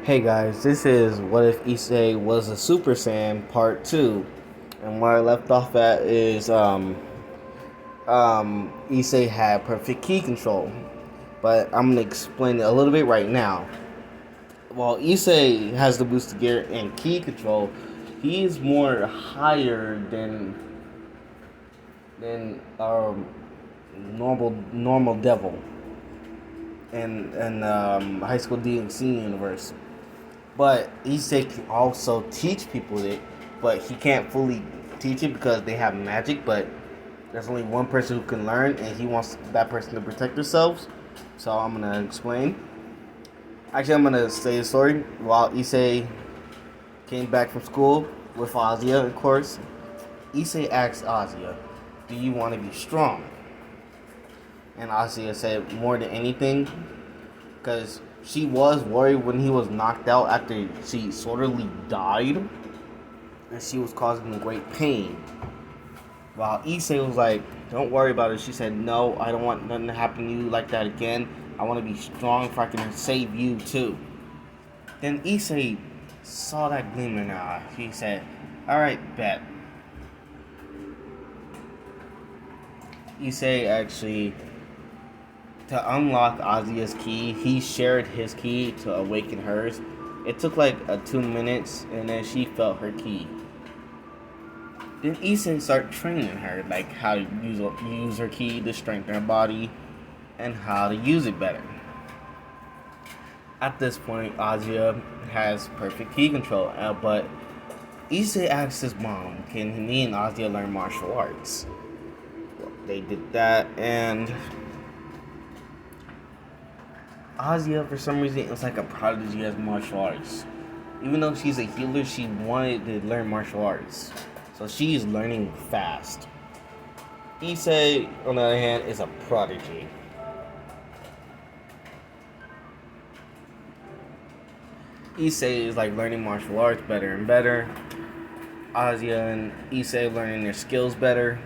Hey guys, this is What If Issei Was a Super Saiyan Part 2. And where I left off at is Issei had perfect key control. But I'm gonna explain it a little bit right now. While Issei has the booster gear and key control, he is more higher than normal devil in high school DMC universe. But Issei can also teach people it, but he can't fully teach it because they have magic. But there's only one person who can learn, and he wants that person to protect themselves. So I'm gonna explain. Actually, I'm gonna say the story. While Issei came back from school with Azia, of course, Issei asked Azia, "Do you want to be strong?" And Azia said, "More than anything, because she was worried when he was knocked out after she sort of died, and she was causing great pain." While Issei was like, "Don't worry about it." She said, "No, I don't want nothing to happen to you like that again. I want to be strong if I can save you too." Then Issei saw that gleam in her eye. He said, "Alright, bet." Issei actually, to unlock Azia's key, he shared his key to awaken hers. It took like 2 minutes, and then she felt her key. Then Issei started training her, like how to use her key to strengthen her body, and how to use it better. At this point, Azia has perfect key control, but Issei asked his mom, "Can me and Azia learn martial arts?" Well, they did that, and Azia, for some reason, is like a prodigy as martial arts. Even though she's a healer, she wanted to learn martial arts. So she's learning fast. Issei, on the other hand, is a prodigy. Issei is like learning martial arts better and better. Azia and Issei learning their skills better.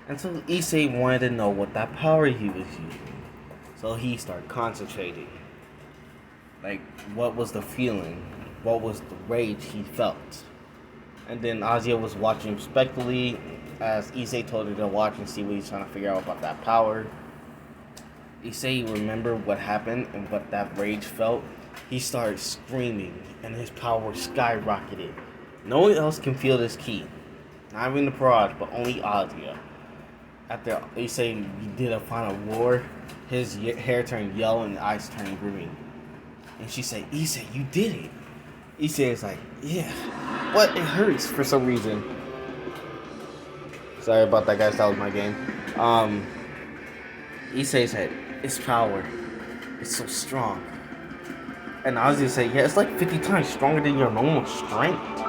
And so Issei wanted to know what that power he was using. So he started concentrating. Like, what was the feeling? What was the rage he felt? And then Azia was watching respectfully as Issei told her to watch and see what he's trying to figure out about that power. Issei remembered what happened and what that rage felt. He started screaming and his power skyrocketed. No one else can feel this key. Not even the Parage, but only Azia. After Issei did a final roar, his hair turned yellow and the eyes turned green. And she said, "Issei, you did it." Issei is like, "Yeah, but it hurts for some reason." Sorry about that, guys. That was my game. Issei said, "It's power. It's so strong." And Azia said, "Yeah, it's like 50 times stronger than your normal strength."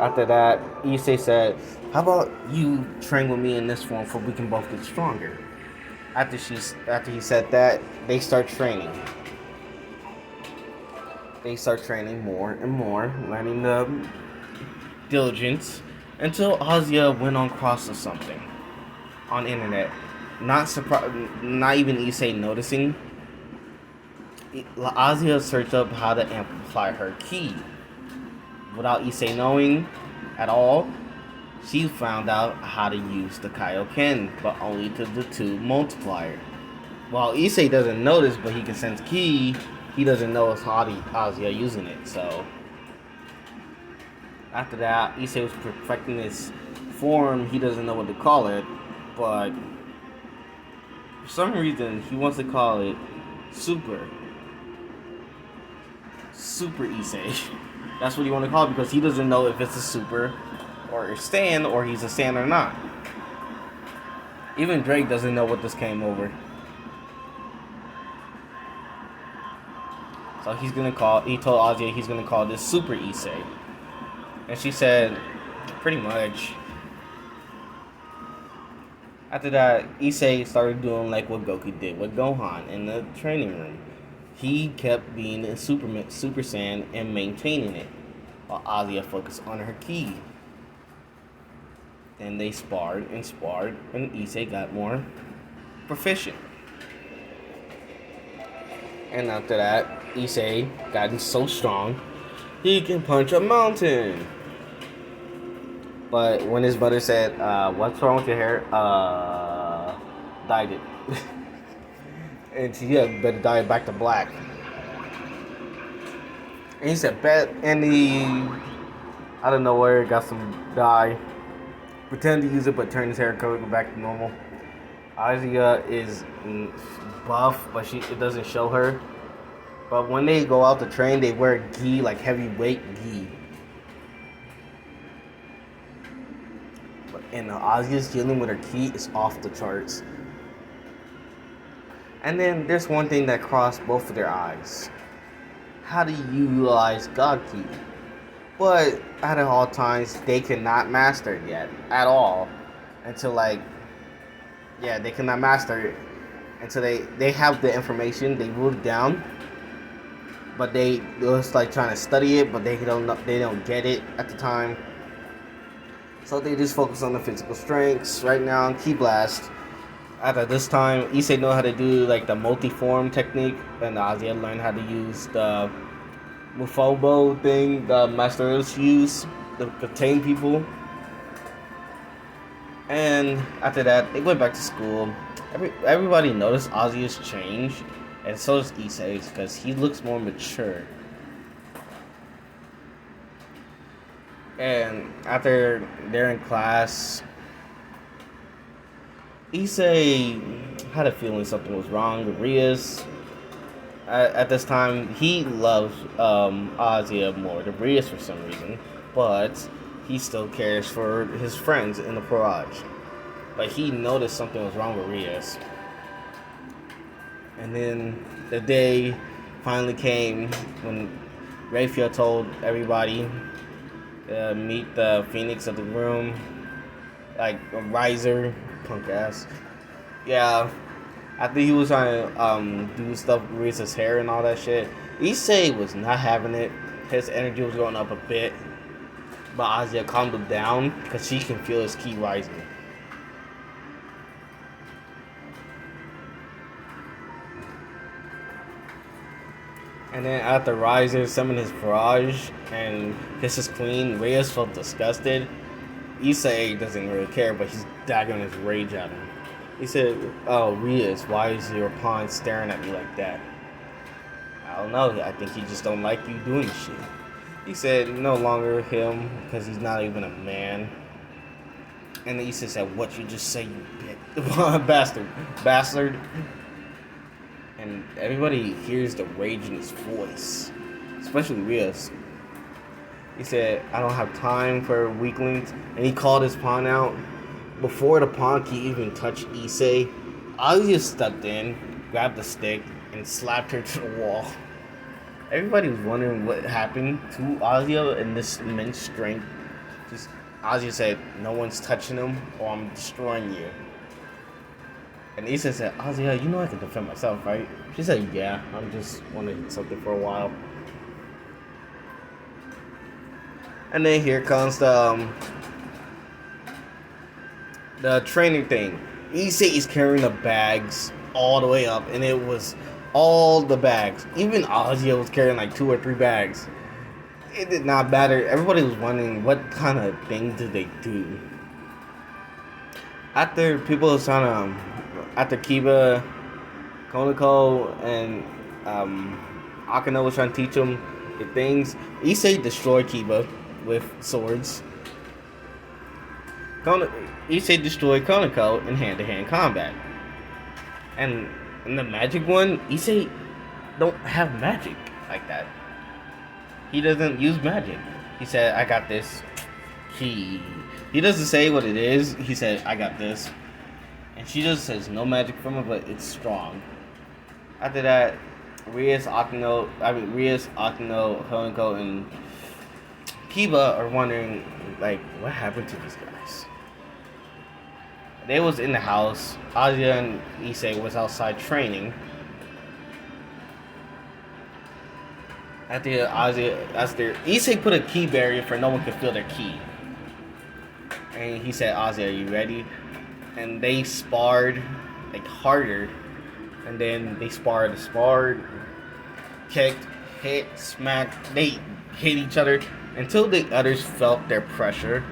After that, Issei said, "How about you train with me in this form so we can both get stronger?" After he said that, they start training. They start training more and more, learning the diligence, until Azia went on cross of something on the internet. Not even Issei noticing. Azia searched up how to amplify her ki. Without Issei knowing at all, she found out how to use the Kaioken, but only to the 2 multiplier. While Issei doesn't notice, but he can sense ki, he doesn't know it's Azia using it. So after that, Issei was perfecting this form. He doesn't know what to call it, but for some reason he wants to call it Super Issei. That's what he wants to call it because he doesn't know if it's a Super or a Saiyan or he's a Saiyan or not. Even Drake doesn't know what this came over. So he told Azia he's gonna call this Super Issei. And she said, pretty much. After that, Issei started doing like what Goku did with Gohan in the training room. He kept being a Super Saiyan and maintaining it, while Azia focused on her ki. Then they sparred, and Issei got more proficient. And after that, Issei gotten so strong, he can punch a mountain. But when his mother said, "What's wrong with your hair?" Dyed it, and she better dye it back to black. And he said, "Bet," and he out of nowhere got some dye, pretended to use it, but turned his hair color back to normal. Azia is buff, but it doesn't show her. But when they go out to train, they wear gi, like heavyweight gi. And Azia's healing with her ki is off the charts. And then there's one thing that crossed both of their eyes. How do you utilize God Ki? But at all times, they cannot master it yet. At all. Until they cannot master it. Until they have the information, they wrote it down. But they just like trying to study it, but they don't get it at the time. So they just focus on the physical strengths right now. Ki blast. At this time, Issei know how to do like the multi-form technique, and Azia learned how to use the Mufobo thing the masters use to contain people. And after that, they went back to school. Everybody noticed Azia's change, and so does Issei's, because he looks more mature. And after they're in class, Issei had a feeling something was wrong with Rias. At this time, he loves Azia more than Rias for some reason, but he still cares for his friends in the barrage. But he noticed something was wrong with Rias. And then the day finally came when Raphael told everybody meet the Phoenix of the room, like a riser, punk ass. Yeah, after he was trying to do stuff with Risa's hair and all that shit, Issei was not having it. His energy was going up a bit, but Azia calmed him down because she can feel his ki rising. And then after Riser summoned his barrage and kissed his queen, Reyes felt disgusted. Issei doesn't really care, but he's daggering his rage at him. He said, "Oh, Reyes, why is your pawn staring at me like that?" "I don't know, I think he just don't like you doing shit." He said, "No longer him, because he's not even a man." And then Issei said, "What you just say, you bitch." Bastard. And everybody hears the rage in his voice, especially Rios. He said, "I don't have time for weaklings," and he called his pawn out. Before the pawn could even touch Issei, Azia stepped in, grabbed the stick, and slapped her to the wall. Everybody was wondering what happened to Azia in this immense strength. Just Azia said, "No one's touching him, or I'm destroying you." And Issei said, "Azia, you know I can defend myself, right?" She said, "Yeah, I'm just wanting something for a while." And then here comes the training thing. Issei is carrying the bags all the way up, and it was all the bags. Even Azia was carrying like 2 or 3 bags. It did not matter. Everybody was wondering what kind of thing did they do. After people was trying to, after Kiba, Konako, and Akano was trying to teach him the things, Issei destroyed Kiba with swords. Issei destroyed Konako in hand-to-hand combat. And in the magic one, Issei don't have magic like that. He doesn't use magic. He said, "I got this." He doesn't say what it is. He said, "I got this." And she just says no magic from it, but it's strong. After that, Rias, Konako, Konako, and Kiba are wondering, like, what happened to these guys? They was in the house. Azia and Issei was outside training. After Issei put a key barrier for no one could feel their key. And he said, "Azia, are you ready?" And they sparred like harder. And then they sparred. kicked, hit, smacked. They hit each other until the others felt their pressure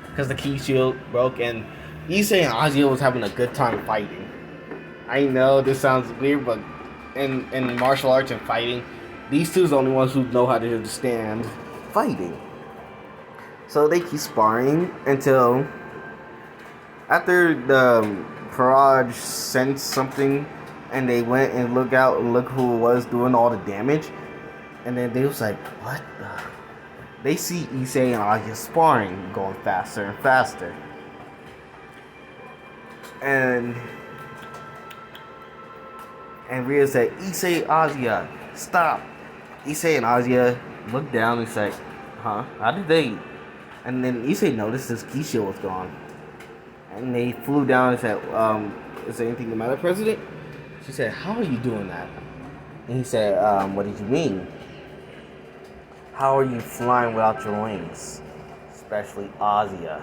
because the key shield broke, and Issei and Azia was having a good time fighting. I know this sounds weird, but in martial arts and fighting, these two are the only ones who know how to understand fighting. So they keep sparring until after the Paraj sent something, and they went and look out and look who was doing all the damage, and then they was like, "What the?" They see Issei and Aya sparring, going faster and faster, and Rhea said, "Issei, Aya, stop!" Issei and Aya looked down and said, "Huh? How did they?" And then Issei noticed his key shield was gone. And they flew down and said, "Is there anything the matter, President?" She said, "How are you doing that?" And he said, "What did you mean? How are you flying without your wings? Especially Azia."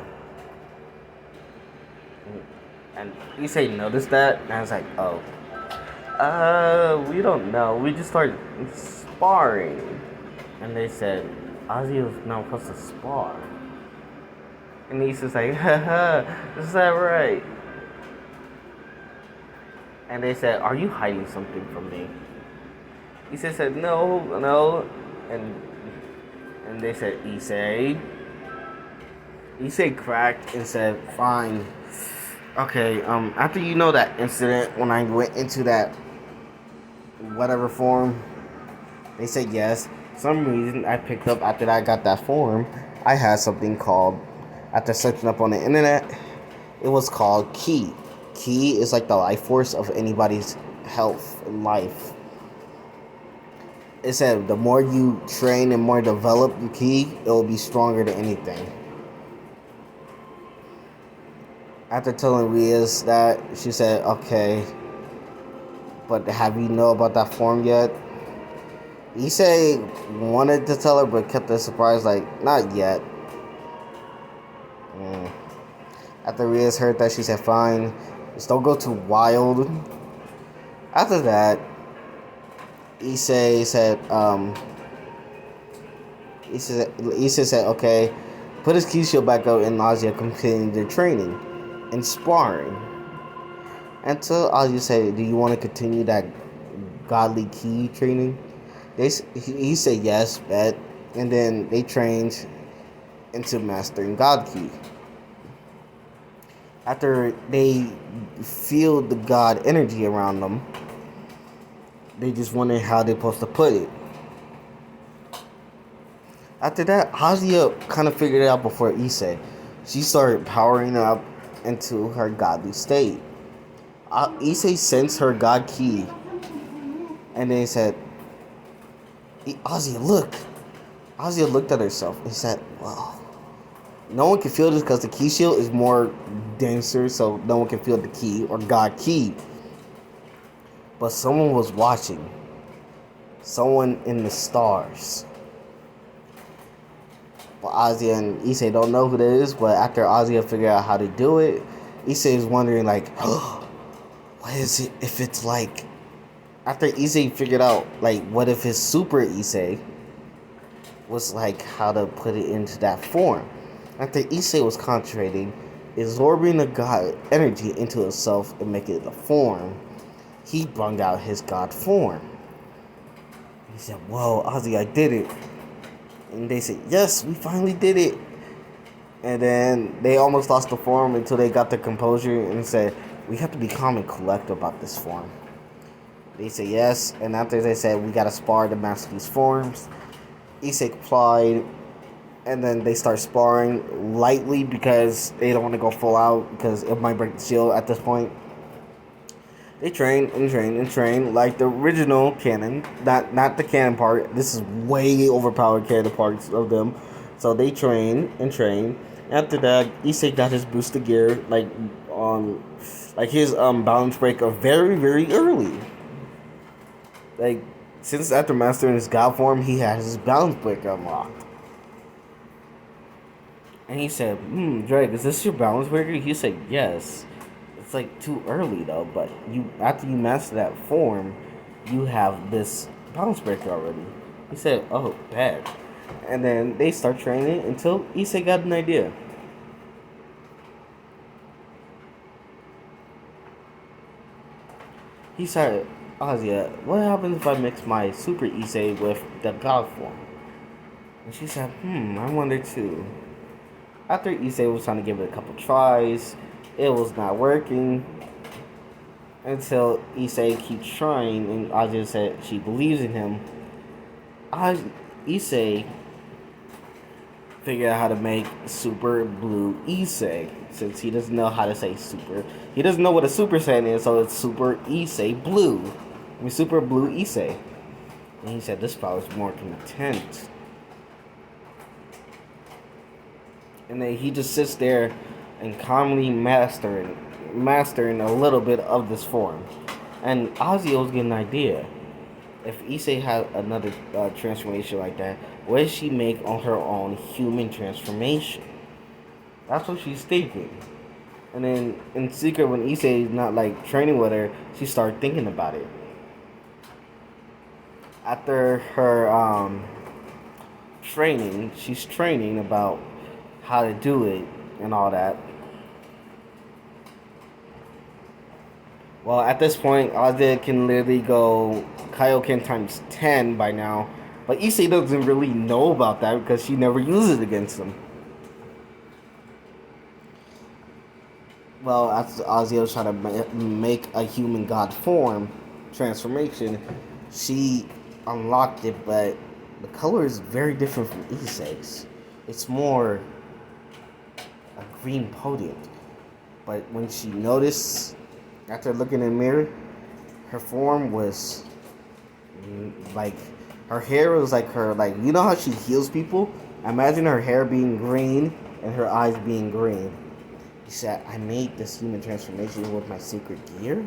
And Issei noticed that, and I was like, "Oh. We don't know. We just started sparring." And they said, "Azia was not supposed to spar." And Issei's like, "Haha, is that right?" And they said, "Are you hiding something from me?" Issei said, No. And they said, Issei. Issei cracked and said, "Fine. Okay, after you know that incident when I went into that whatever form," they said yes. For some reason I picked up after I got that form, I had something called, after searching up on the internet, it was called Ki. Ki is like the life force of anybody's health and life. It said the more you train and more develop your Ki, it will be stronger than anything. After telling Riaz that, she said, "Okay, but have you know about that form yet?" Issei wanted to tell her, but kept it surprised, like, "Not yet." After Riaz heard that, she said, "Fine, just don't go too wild." After that, Issei said, "Okay," put his key shield back up, and Azia continued their training and sparring. Until Azia said, "Do you want to continue that godly key training?" He said yes, bet. And then they trained into mastering God Ki. After they feel the God energy around them, they just wondered how they're supposed to put it. After that, Azia kind of figured it out before Issei. She started powering up into her godly state. Issei sensed her God Ki, and then he said, "Azia, look." Azia looked at herself and said, "Wow. No one can feel this because the key shield is more denser, so no one can feel the key or God Ki. But someone was watching. Someone in the stars." Well, Azia and Issei don't know who that is, but after Azia figured out how to do it, Issei is wondering, like, what is it if it's like... After Issei figured out, like, what if his super Issei was like how to put it into that form. After Issei was concentrating, absorbing the God energy into himself and making it a form, he brought out his God form. He said, "Whoa, Ozzy, I did it." And they said, "Yes, we finally did it." And then they almost lost the form until they got their composure and said, "We have to be calm and collect about this form." They said yes, and after they said, "We gotta spar to master these forms," Issei complied, and then they start sparring lightly because they don't want to go full out because it might break the shield at this point. They train and train and train like the original canon, not the canon part. This is way overpowered canon parts of them. So they train and train. After that, Issei got his booster gear like his balance breaker very, very early. Like, since after mastering his God form, he had his balance breaker unlocked. And he said, Drake, is this your balance breaker? He said, yes. It's like too early though, but after you master that form, you have this bounce breaker already. He said, oh, bad. And then they start training until Issei got an idea. He said, Ozia, what happens if I mix my super issei with the god form? And she said, I wonder too. After Issei was trying to give it a couple tries, it was not working. Until Issei keeps trying, and Ozia said she believes in him. Issei figured out how to make super blue issei, since he doesn't know how to say super. He doesn't know what a super saiyan is, so it's super issei blue. I mean, super blue issei. And he said this power is more content. And then he just sits there and calmly mastering a little bit of this form. And Ozzy was getting an idea. If Issei had another transformation like that, what does she make on her own human transformation? That's what she's thinking. And then in secret, when Issei is not like training with her, she started thinking about it. After her training, she's training about how to do it and all that. Well, at this point, Ozzy can literally go Kaioken times 10 by now. But Issei doesn't really know about that because she never uses it against him. Well, after Ozzy was trying to make a human god form transformation, she unlocked it, but the color is very different from Issei's. It's more a green potent. But when she noticed, after looking in the mirror, her form was like, her hair was like her, like, you know how she heals people? Imagine her hair being green and her eyes being green. He said, I made this human transformation with my secret gear?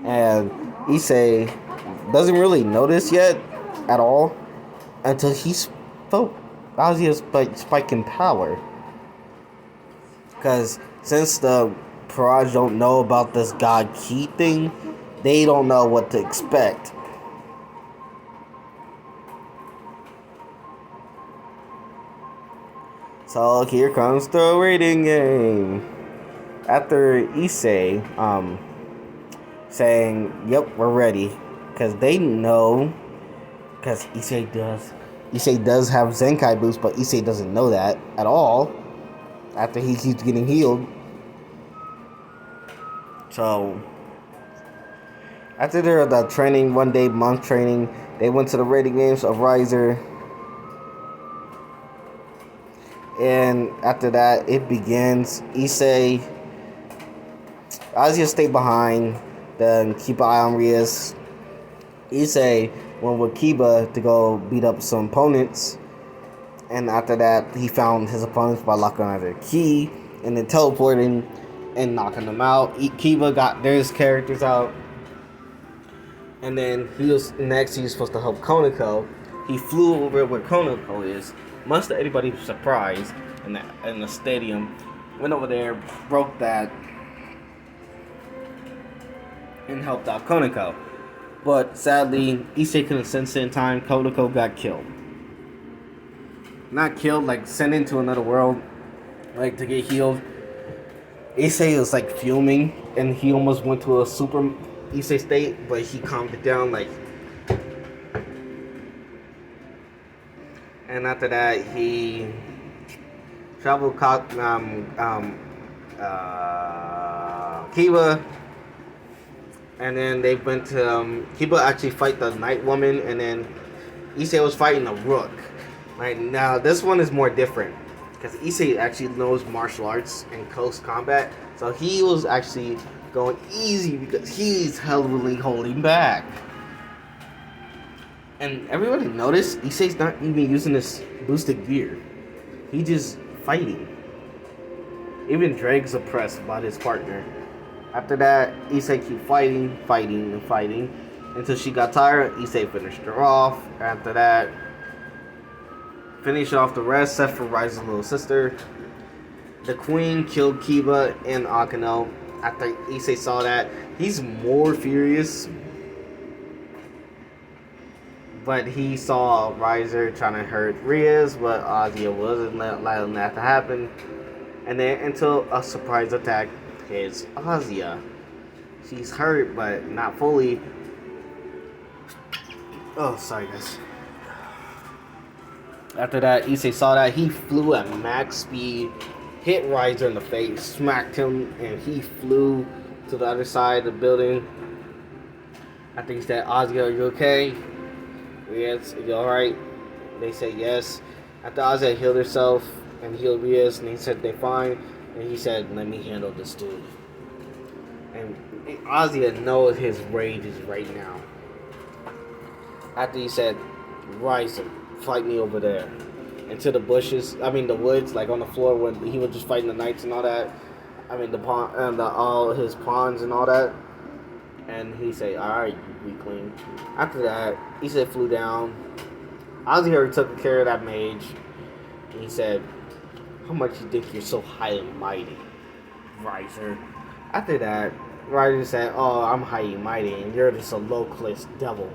And Issei doesn't really notice yet at all until he spoke. Ozzy's spike in power. Because since the Parage don't know about this God Key thing, they don't know what to expect. So here comes the rating game. After Issei saying, yep, we're ready. Because they know, because Issei does have Zenkai boost, but Issei doesn't know that at all. After he keeps getting healed. So after the training, 1 day, month training, they went to the rating games of Riser. And after that, it begins. Issei, Ozzy stayed behind. Then keep an eye on Rias. Issei went with Kiba to go beat up some opponents. And after that, he found his opponents by locking on their key and then teleporting and knocking them out. Kiba got their characters out. And then he was supposed to help Konako. He flew over where Konako is. Much to anybody's surprise, in the stadium, went over there, broke that, and helped out Konako. But sadly, Issei couldn't sense it in time. Konako got killed. Not killed, like sent into another world, like to get healed. Issei was like fuming, and he almost went to a super Issei state, but he calmed it down, like. And after that, he traveled Kiba, and then they went to Kiba actually fight the Night Woman, and then Issei was fighting a Rook. Right now, this one is more different because Issei actually knows martial arts and close combat, so he was actually going easy because he's heavily holding back. And everybody noticed Issei's not even using this boosted gear. He just fighting. Even Drake's oppressed about his partner. After that, Issei keep fighting until she got tired. Issei finished her off. After that, finished off the rest, except for Rise's little sister. The queen killed Kiba and Akano. after Issei saw that, he's more furious. But he saw Riser trying to hurt Rias, but Ozzy wasn't allowing that to happen. And then until a surprise attack hits Ozzy. She's hurt, but not fully. Oh, sorry, guys. After that, Issei saw that. He flew at max speed, hit Riser in the face, smacked him, and he flew to the other side of the building. I think he said, Ozzy, are you okay? Yes, you alright? They said yes. After Ozzy healed herself and healed Rias, and he said they're fine, and he said, let me handle this dude. And Ozzy knows his rage is right now. After he said, Riser, fight me over there. Into the bushes, the woods, like on the floor when he was just fighting the knights and all that. The pawn and all his pawns and all that. And he said, alright, you weakling. After that, he said flew down. Ozzy already took care of that mage. And he said, how much you think you're so high and mighty, Riser? After that, Riser said, oh, I'm high and mighty, and you're just a low-class devil.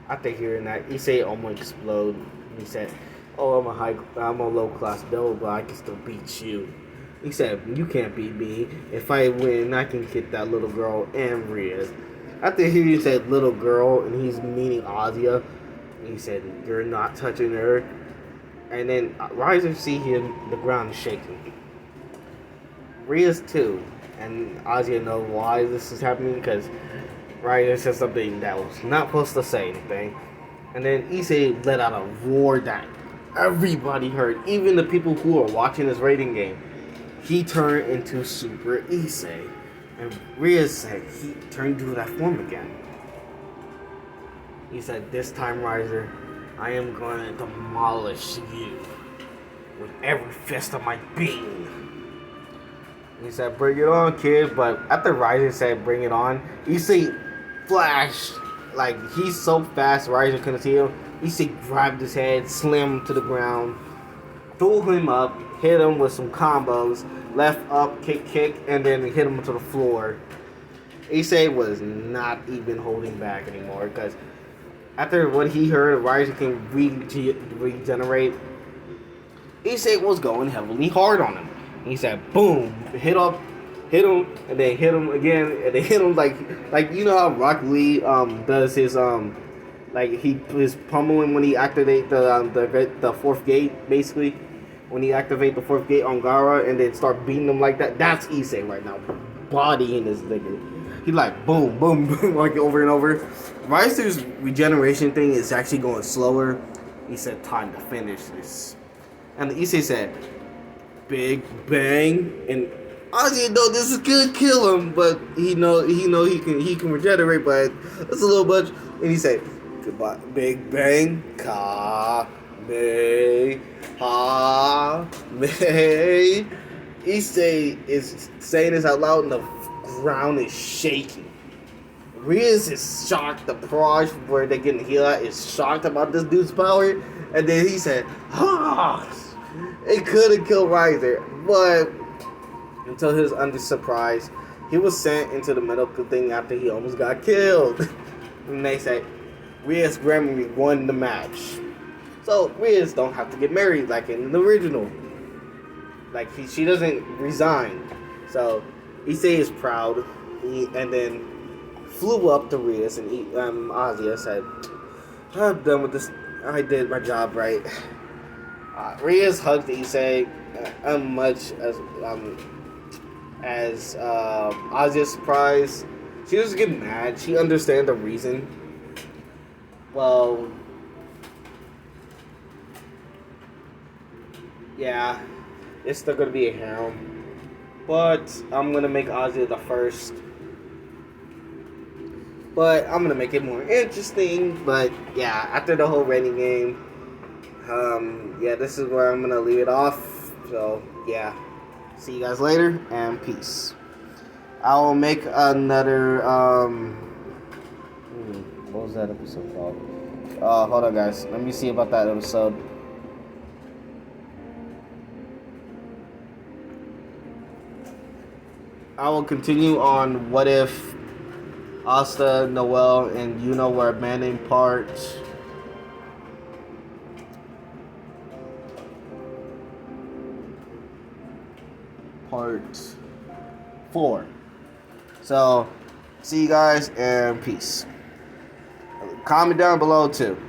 After hearing that, Issei almost exploded. He said, oh, I'm a low-class devil, but I can still beat you. He said, you can't beat me. If I win, I can get that little girl and Rias. After he said little girl, and he's meaning Ozzy, he said, you're not touching her. And then Riser see him, the ground is shaking. Rias too. And Ozzy know why this is happening, because Riser said something that was not supposed to say anything. And then Issei let out a roar that everybody heard, even the people who are watching this rating game. He turned into Super Issei. And Rias said he turned into that form again. He said, this time, Riser, I am going to demolish you with every fist of my being. He said, bring it on, kid. But after Riser said, bring it on, Issei flashed. Like, he's so fast, Riser couldn't see him. Issei grabbed his head, slammed him to the ground, threw him up, hit him with some combos, left up, kick, and then hit him to the floor. Issei was not even holding back anymore, because after what he heard, Riser can regenerate. Issei was going heavily hard on him. He said, boom, hit him, and then hit him again, and then hit him like you know how Rock Lee does his his pummeling when he activate the fourth gate, basically. When he activate the fourth gate on Gara and then start beating him like that. That's Issei right now, bodying this nigga. He like boom, boom, boom, like over and over. Riser's regeneration thing is actually going slower. He said, time to finish this. And Issei said, big bang, and Ozzy know this is gonna kill him, but he know he can regenerate, but it's a little much. And he said, goodbye, big bang, ka, me, ha, me. Issei is saying this out loud, and the ground is shaking. Rias is shocked. The Proj, where they're getting healed at, is shocked about this dude's power. And then he said, it could have killed Riser, but until his under surprise, he was sent into the medical thing after he almost got killed. And they said, Rias Grammy won the match. So Rias don't have to get married like in the original. Like she doesn't resign. So Issei is proud, and then flew up to Rias and Ozzy said, I'm done with this. I did my job right. Rias hugged Issei much as Ozzy's surprised. She doesn't get mad. She understands the reason. Well, yeah, it's still gonna be a harem, but I'm gonna make Ozzy the first. But I'm gonna make it more interesting. But yeah, after the whole rating game, yeah, this is where I'm gonna leave it off. So yeah, see you guys later and peace. I will make another what was that episode called? Hold on, guys. Let me see about that episode. I will continue on what if Asta, Noel, and Yuno were abandoned part 4. So, see you guys and peace. Comment down below too.